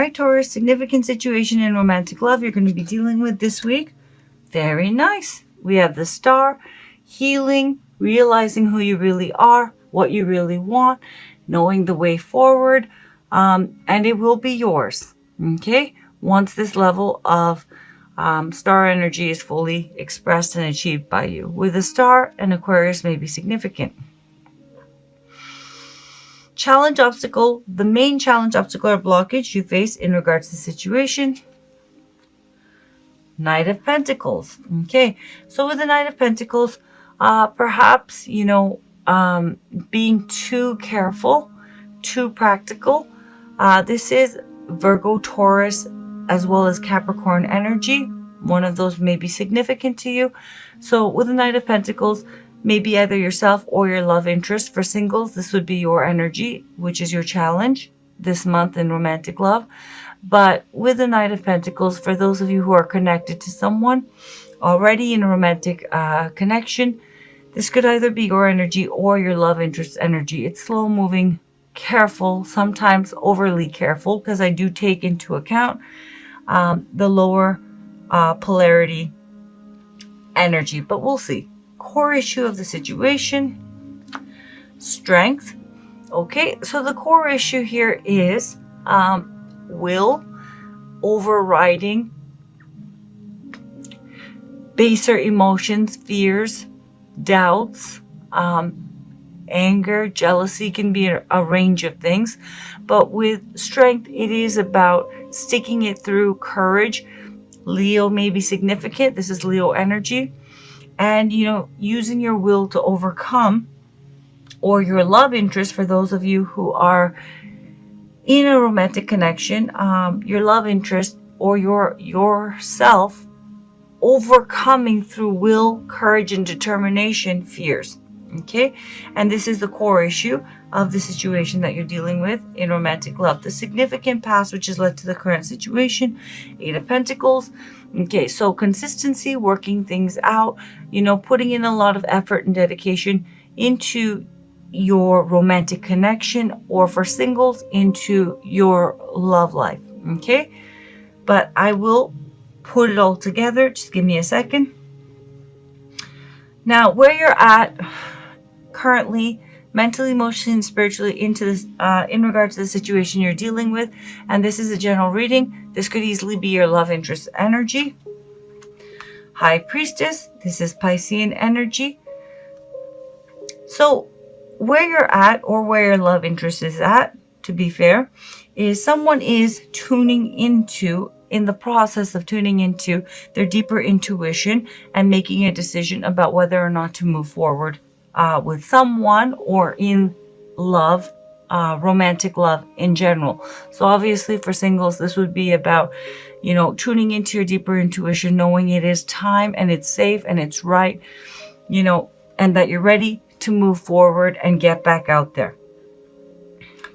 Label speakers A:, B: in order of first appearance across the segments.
A: right, Taurus, significant situation in romantic love you're going to be dealing with this week. Very nice. We have the Star, healing, realizing who you really are, what you really want, knowing the way forward, and it will be yours, okay? Once this level of star energy is fully expressed and achieved by you. With a Star, an Aquarius may be significant. Challenge, obstacle, the main challenge, obstacle, or blockage you face in regards to the situation. Knight of Pentacles. Okay, so with the Knight of Pentacles, perhaps, being too careful, too practical. This is Virgo, Taurus, as well as Capricorn energy. One of those may be significant to you. So with the Knight of Pentacles, maybe either yourself or your love interest. For singles, this would be your energy, which is your challenge this month in romantic love. But with the Knight of Pentacles, for those of you who are connected to someone already in a romantic connection, this could either be your energy or your love interest energy. It's slow moving, careful, sometimes overly careful, because I do take into account the lower polarity energy, but we'll see. Core issue of the situation, strength. Okay, so the core issue here is will overriding baser emotions, fears, doubts, anger, jealousy can be a range of things. But with strength, it is about sticking it through, courage. Leo may be significant. This is Leo energy. And, using your will to overcome, or your love interest, for those of you who are in a romantic connection, your love interest or yourself overcoming through will, courage, and determination fears. Okay, and this is the core issue of the situation that you're dealing with in romantic love. The significant past which has led to the current situation, 8 of Pentacles. Okay, so consistency, working things out, putting in a lot of effort and dedication into your romantic connection, or for singles, into your love life. Okay, but I will put it all together. Just give me a second. Now, where you're at currently, mentally, emotionally, and spiritually, into this in regards to the situation you're dealing with, and this is a general reading. This could easily be your love interest energy. High Priestess, this is Piscean energy. So where you're at, or where your love interest is at, to be fair, is someone is in the process of tuning into their deeper intuition and making a decision about whether or not to move forward with someone, or in love, romantic love in general. So obviously for singles, this would be about, tuning into your deeper intuition, knowing it is time and it's safe and it's right, and that you're ready to move forward and get back out there.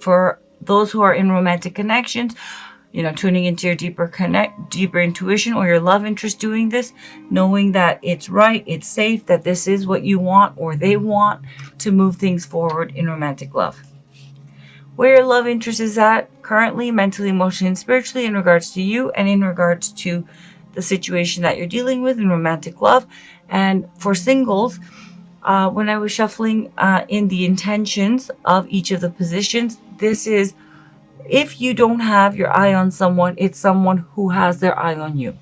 A: For those who are in romantic connections, tuning into your deeper intuition, or your love interest doing this, knowing that it's right, it's safe, that this is what you want or they want to move things forward in romantic love. Where your love interest is at currently, mentally, emotionally, and spiritually, in regards to you and in regards to the situation that you're dealing with in romantic love. And for singles, when I was shuffling in the intentions of each of the positions, this is, if you don't have your eye on someone, it's someone who has their eye on you.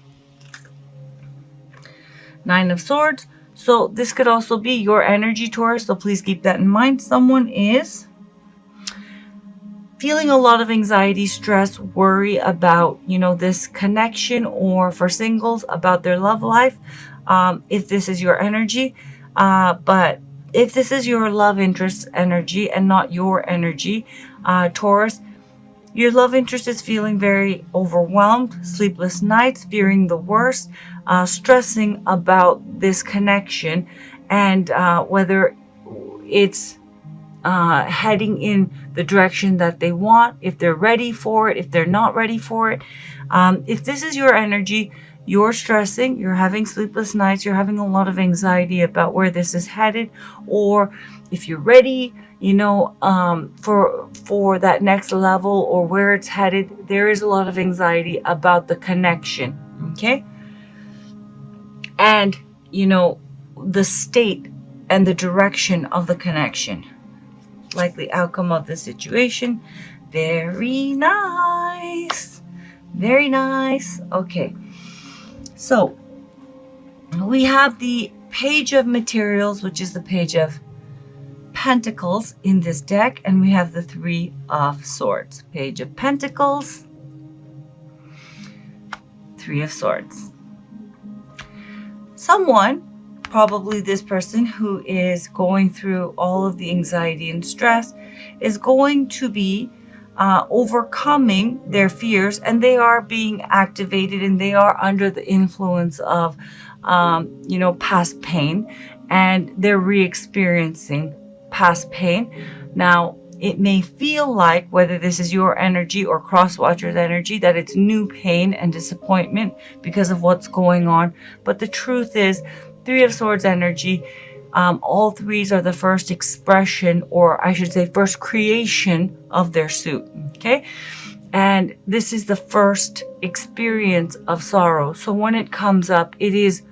A: 9 of Swords. So this could also be your energy, Taurus. So please keep that in mind. Someone is feeling a lot of anxiety, stress, worry about, this connection, or for singles, about their love life. If this is your energy, but if this is your love interest energy and not your energy, Taurus, your love interest is feeling very overwhelmed, sleepless nights, fearing the worst, stressing about this connection, and whether it's heading in the direction that they want, if they're ready for it, if they're not ready for it. If this is your energy, you're stressing, you're having sleepless nights, you're having a lot of anxiety about where this is headed, or if you're ready, for that next level or where it's headed, there is a lot of anxiety about the connection. Okay. And, the state and the direction of the connection, likely outcome of the situation. Very nice. Very nice. Okay. So we have the Page of Materials, which is the Page of Pentacles in this deck, and we have the Three of Swords. Page of Pentacles, Three of Swords. Someone, probably this person who is going through all of the anxiety and stress, is going to be overcoming their fears, and they are being activated, and they are under the influence of past pain, and they're re-experiencing past pain. Now, it may feel like, whether this is your energy or Crosswatcher's energy, that it's new pain and disappointment because of what's going on. But the truth is, Three of Swords energy, all threes are the first expression, or I should say first creation of their suit. Okay. And this is the first experience of sorrow. So when it comes up, it is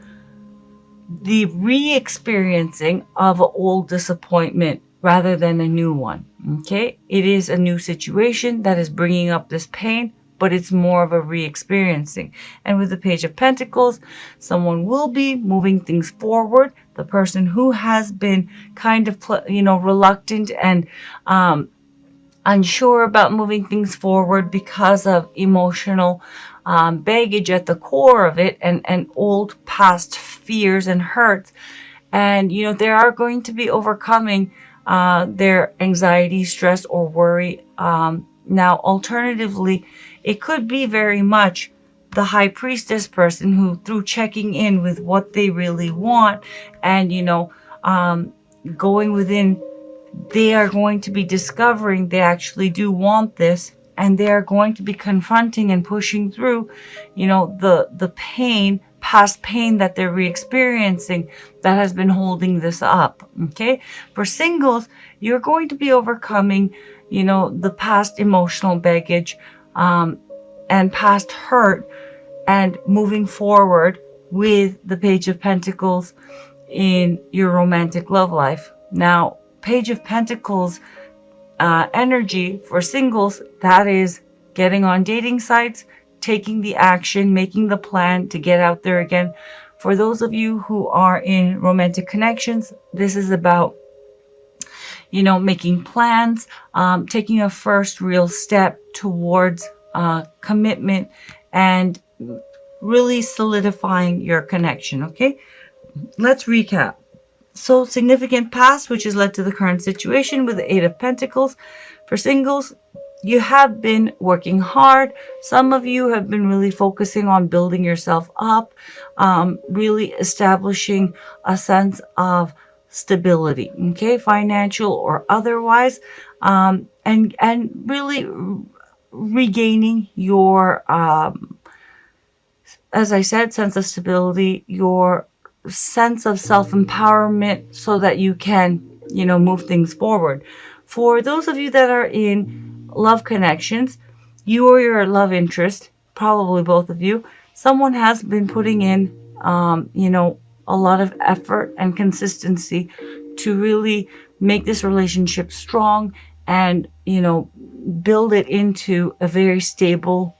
A: the re-experiencing of an old disappointment rather than a new one. Okay. It is a new situation that is bringing up this pain, but it's more of a re-experiencing. And with the Page of Pentacles, someone will be moving things forward. The person who has been kind of, reluctant and unsure about moving things forward because of emotional baggage at the core of it, and old past fears and hurts. And, they are going to be overcoming their anxiety, stress, or worry. Now, alternatively, it could be very much the High Priestess person who, through checking in with what they really want and, going within, they are going to be discovering they actually do want this, and they are going to be confronting and pushing through, the pain, past pain that they're re-experiencing that has been holding this up. Okay. For singles, you're going to be overcoming, the past emotional baggage, and past hurt, and moving forward with the Page of Pentacles in your romantic love life. Now, Page of Pentacles energy for singles, that is getting on dating sites, taking the action, making the plan to get out there again. For those of you who are in romantic connections, this is about, making plans, taking a first real step towards commitment, and really solidifying your connection. Okay, let's recap. So, significant past, which has led to the current situation with the Eight of Pentacles. For singles, you have been working hard. Some of you have been really focusing on building yourself up, really establishing a sense of stability, okay, financial or otherwise, and really regaining your, as I said, sense of stability, your sense of self-empowerment, so that you can, move things forward. For those of you that are in love connections, you or your love interest, probably both of you, someone has been putting in, a lot of effort and consistency to really make this relationship strong and, build it into a very stable,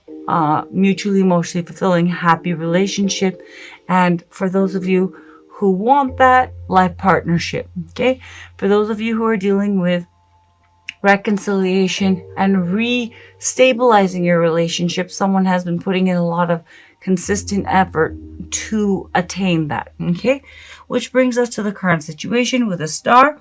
A: mutually emotionally fulfilling, happy relationship. And for those of you who want that, life partnership. Okay. For those of you who are dealing with reconciliation and re-stabilizing your relationship, someone has been putting in a lot of consistent effort to attain that. Okay. Which brings us to the current situation with a star.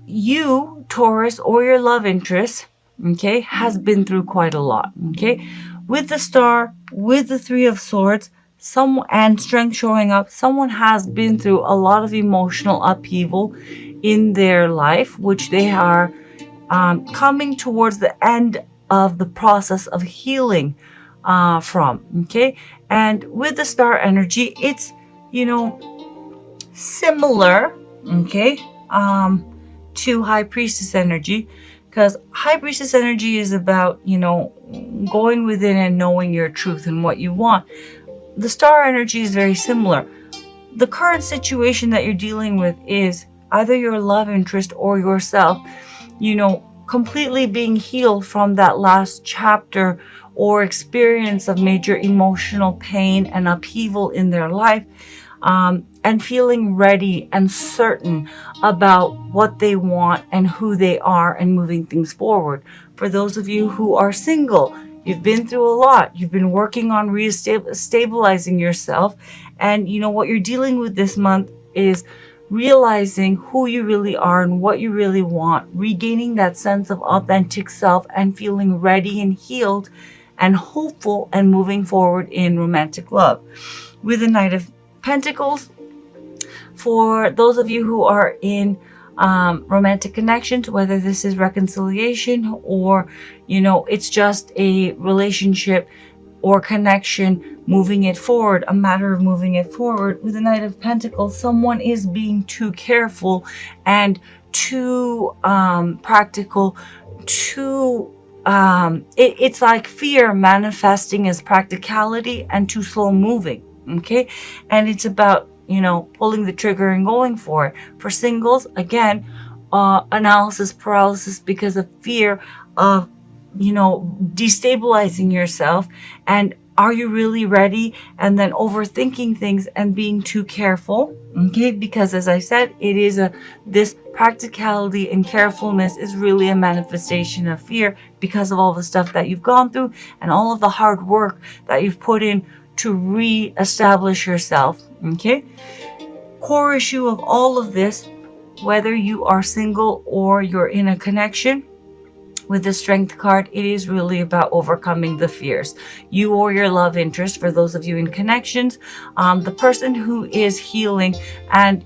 A: You, Taurus, or your love interest, okay, has been through quite a lot. Okay. With the star, with the Three of Swords, and strength showing up, someone has been through a lot of emotional upheaval in their life, which they are coming towards the end of the process of healing from. Okay. And with the star energy, it's, similar, okay, to High Priestess energy, because High Priestess energy is about, going within and knowing your truth and what you want. The star energy is very similar. The current situation that you're dealing with is either your love interest or yourself, completely being healed from that last chapter or experience of major emotional pain and upheaval in their life, and feeling ready and certain about what they want and who they are and moving things forward. For those of you who are single, you've been through a lot. You've been working on stabilizing yourself. And what you're dealing with this month is realizing who you really are and what you really want, regaining that sense of authentic self and feeling ready and healed and hopeful and moving forward in romantic love. With the Knight of Pentacles, for those of you who are in romantic connections, whether this is reconciliation or, it's just a relationship or connection, moving it forward, a matter of moving it forward. With the Knight of Pentacles, someone is being too careful and too practical, too it's like fear manifesting as practicality and too slow moving. Okay, and it's about pulling the trigger and going for it. For singles, again, analysis paralysis because of fear of destabilizing yourself, and are you really ready, and then overthinking things and being too careful. Okay, because as I said, it is this practicality and carefulness is really a manifestation of fear because of all the stuff that you've gone through and all of the hard work that you've put in to re-establish yourself. Okay, core issue of all of this, whether you are single or you're in a connection, with the Strength card, it is really about overcoming the fears. You or your love interest, for those of you in connections, the person who is healing and,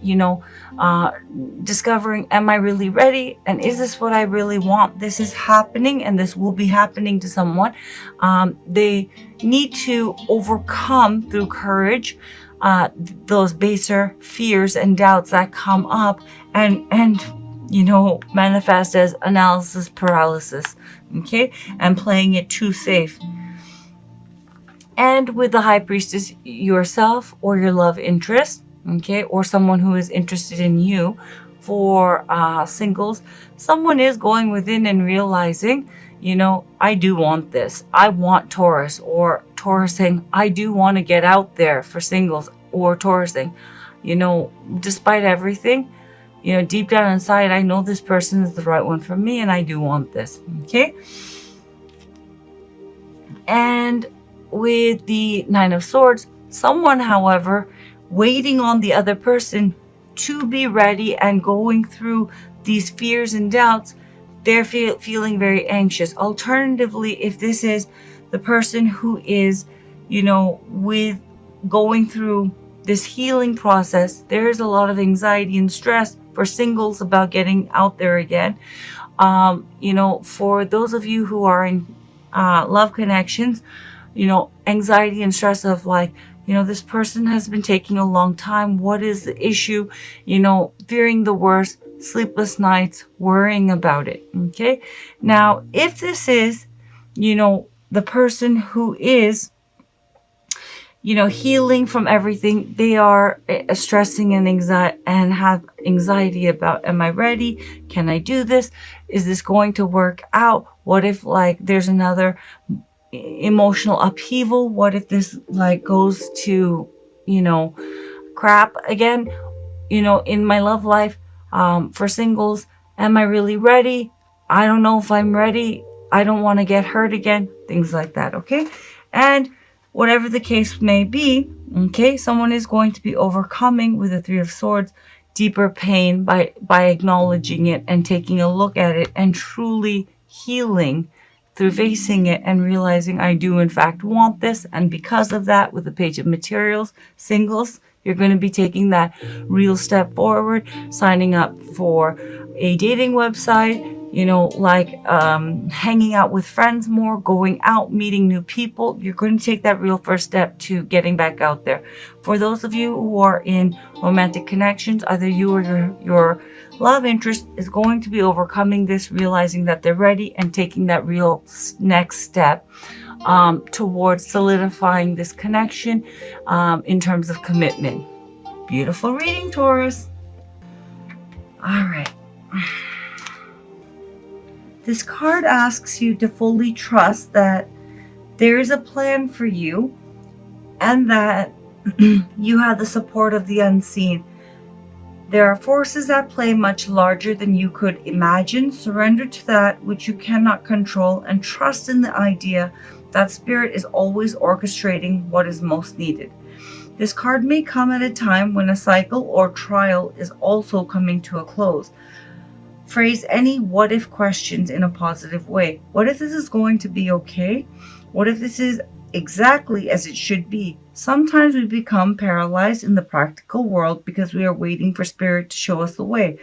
A: discovering, am I really ready? And is this what I really want? This is happening, and this will be happening to someone. They need to overcome through courage those baser fears and doubts that come up and manifest as analysis paralysis, okay, and playing it too safe. And with the High Priestess, yourself or your love interest, okay, or someone who is interested in you. For singles, someone is going within and realizing, I do want this. I want Taurus, or Taurus saying, I do want to get out there. For singles, or Taurus saying, despite everything, deep down inside, I know this person is the right one for me and I do want this. Okay. And with the Nine of Swords, someone, however, waiting on the other person to be ready and going through these fears and doubts, they're feeling very anxious. Alternatively, if this is the person who is, with going through this healing process, there is a lot of anxiety and stress for singles about getting out there again. For those of you who are in love connections, anxiety and stress of this person has been taking a long time. What is the issue? Fearing the worst, sleepless nights, worrying about it. Okay. Now, if this is, the person who is, healing from everything, they are stressing and anxiety and have anxiety about, am I ready? Can I do this? Is this going to work out? What if there's another emotional upheaval? What if this goes to, crap again, in my love life? For singles, am I really ready? I don't know if I'm ready. I don't want to get hurt again. Things like that. Okay. And whatever the case may be, okay, someone is going to be overcoming with the Three of Swords deeper pain by acknowledging it and taking a look at it and truly healing through facing it and realizing I do in fact want this. And because of that, with the Page of Materials, singles, you're going to be taking that real step forward, signing up for a dating website, hanging out with friends more, going out, meeting new people. You're going to take that real first step to getting back out there. For those of you who are in romantic connections, either you or your love interest is going to be overcoming this, realizing that they're ready and taking that real next step towards solidifying this connection in terms of commitment. Beautiful reading, Taurus. All right. This card asks you to fully trust that there is a plan for you and that you have the support of the unseen. There are forces at play much larger than you could imagine. Surrender to that which you cannot control and trust in the idea that Spirit is always orchestrating what is most needed. This card may come at a time when a cycle or trial is also coming to a close. Phrase any what if questions in a positive way. What if this is going to be okay? What if this is exactly as it should be? Sometimes we become paralyzed in the practical world because we are waiting for Spirit to show us the way.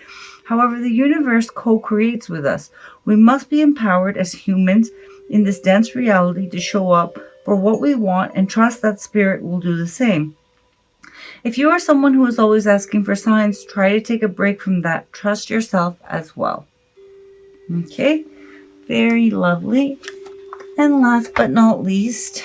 A: However, the universe co-creates with us. We must be empowered as humans in this dense reality to show up for what we want and trust that Spirit will do the same. If you are someone who is always asking for signs, try to take a break from that. Trust yourself as well. Okay, very lovely. And last but not least,